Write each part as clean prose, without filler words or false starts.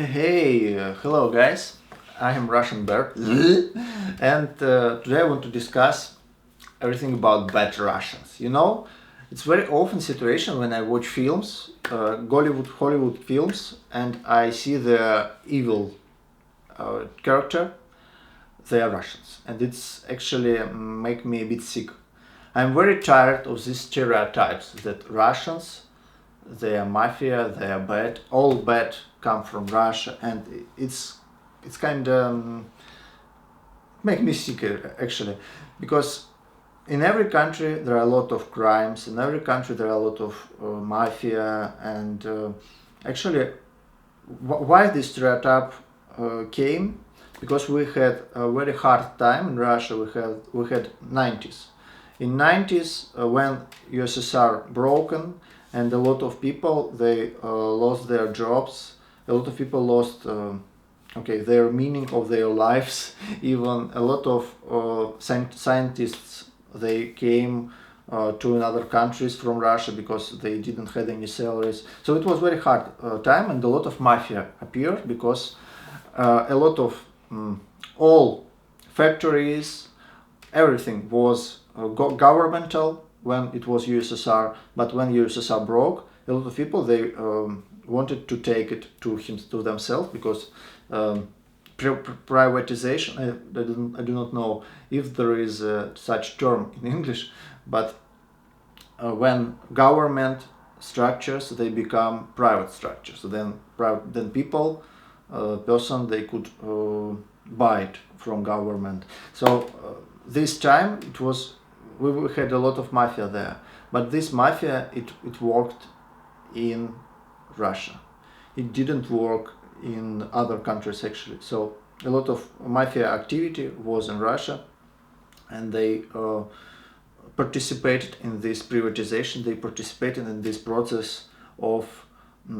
Hello guys. I am Russian Bear, and today I want to discuss everything about bad Russians. It's very often situation when I watch films, Hollywood films, and I see the evil character. They are Russians, and it's actually make me a bit sick. I'm very tired of these stereotypes that Russians, they are mafia, they are bad, all bad come from Russia, and it's kind of make me sick actually, because in every country there are a lot of crimes, in every country there are a lot of mafia, and actually why this stereotype came, because we had a very hard time in Russia. We had 90s. In 90s, when USSR broken, and a lot of people they lost their jobs, a lot of people lost their meaning of their lives. Even a lot of scientists they came to another countries from Russia because they didn't have any salaries. So it was very hard time, and a lot of mafia appeared because a lot of all factories, everything was governmental when it was USSR. But when USSR broke, a lot of people they wanted to take it to themselves, because privatization. I do not know if there is such term in English, but when government structures they become private structures, then people person they could buy it from government. So this time it was we had a lot of mafia there, but this mafia it worked in Russia. It didn't work in other countries actually. So a lot of mafia activity was in Russia, and they participated in this privatization. They participated in this process of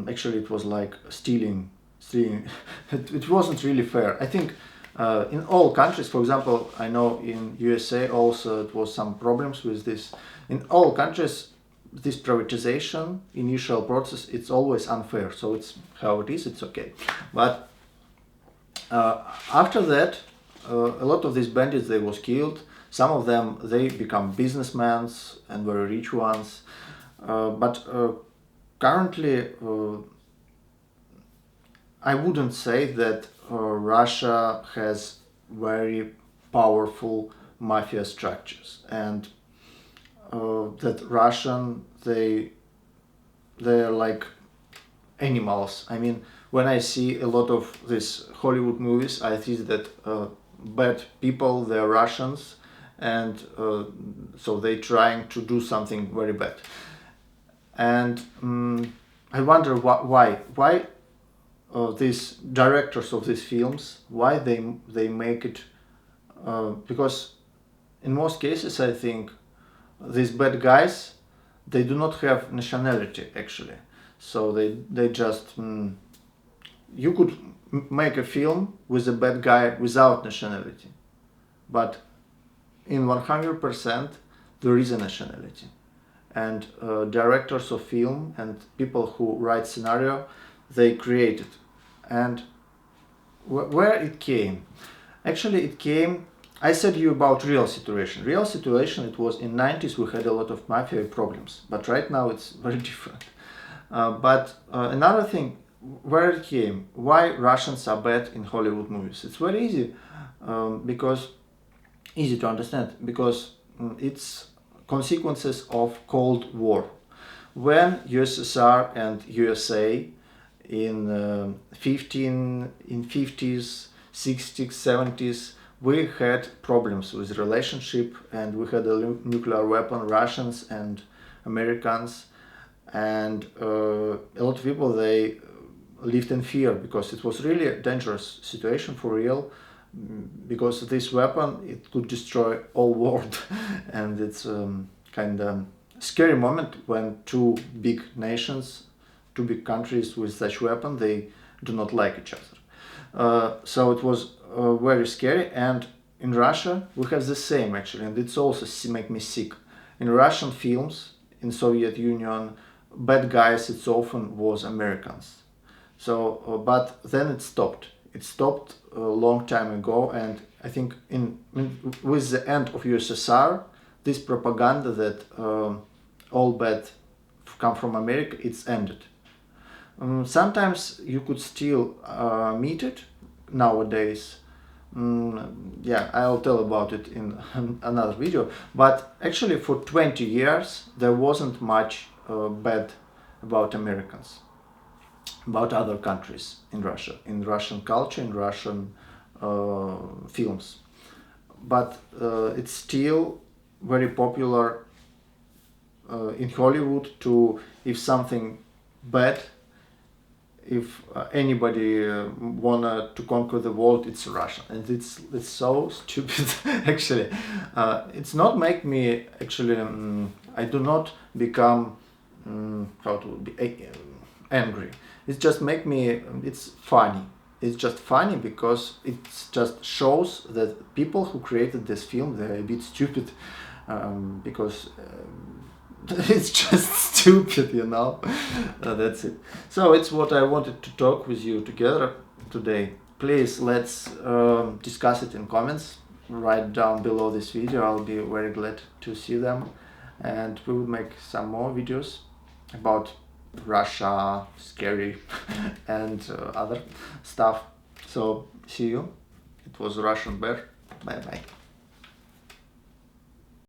actually it was like stealing. It wasn't really fair. I think in all countries, for example, I know in USA also it was some problems with this. In all countries, this privatization initial process it's always unfair. So it's how it is. It's okay, but after that, a lot of these bandits they was killed. Some of them they become businessmen and very rich ones. But currently, I wouldn't say that Russia has very powerful mafia structures, and that Russian they're like animals. I mean, when I see a lot of these Hollywood movies, I see that bad people they're Russians, and so they trying to do something very bad. And I wonder why these directors of these films why they make it, because in most cases I think these bad guys they do not have nationality actually. So they just you could make a film with a bad guy without nationality, but in 100% there is a nationality. And directors of film and people who write scenario they create it. And where it came, actually it came, I said you about real situation it was in 90s. We had a lot of mafia problems, but right now it's very different. But another thing, where it came, why Russians are bad in Hollywood movies, it's very easy, because easy to understand, because it's consequences of Cold War. When USSR and USA in 50s, 60s, 70s, we had problems with relationship, and we had a nuclear weapon, Russians and Americans, and a lot of people they lived in fear, because it was really a dangerous situation for real, because this weapon it could destroy all world. And it's kind of scary moment when two big nations, two big countries with such weapon they do not like each other. So it was very scary. And in Russia we have the same actually, and it's also make me sick. In Russian films, in Soviet Union, bad guys it's often was Americans. So, but then it stopped. It stopped a long time ago, and I think with the end of USSR, this propaganda that all bad come from America, it's ended. Sometimes you could still meet it nowadays. Yeah, I'll tell about it in another video. But actually, for 20 years, there wasn't much bad about Americans, about other countries in Russia, in Russian culture, in Russian films. But it's still very popular in Hollywood to, if something bad, if anybody wanna to conquer the world, it's Russia, and it's so stupid. Actually, it's not make me actually. I do not become how to be angry. It just make me. It's funny. It's just funny because it just shows that people who created this film, they're a bit stupid, because. It's just stupid, you know. That's it. So it's what I wanted to talk with you together today. Please, let's discuss it in comments right down below this video. I'll be very glad to see them, and we will make some more videos about Russia, scary, and other stuff. So see you. It was Russian Bear. Bye bye.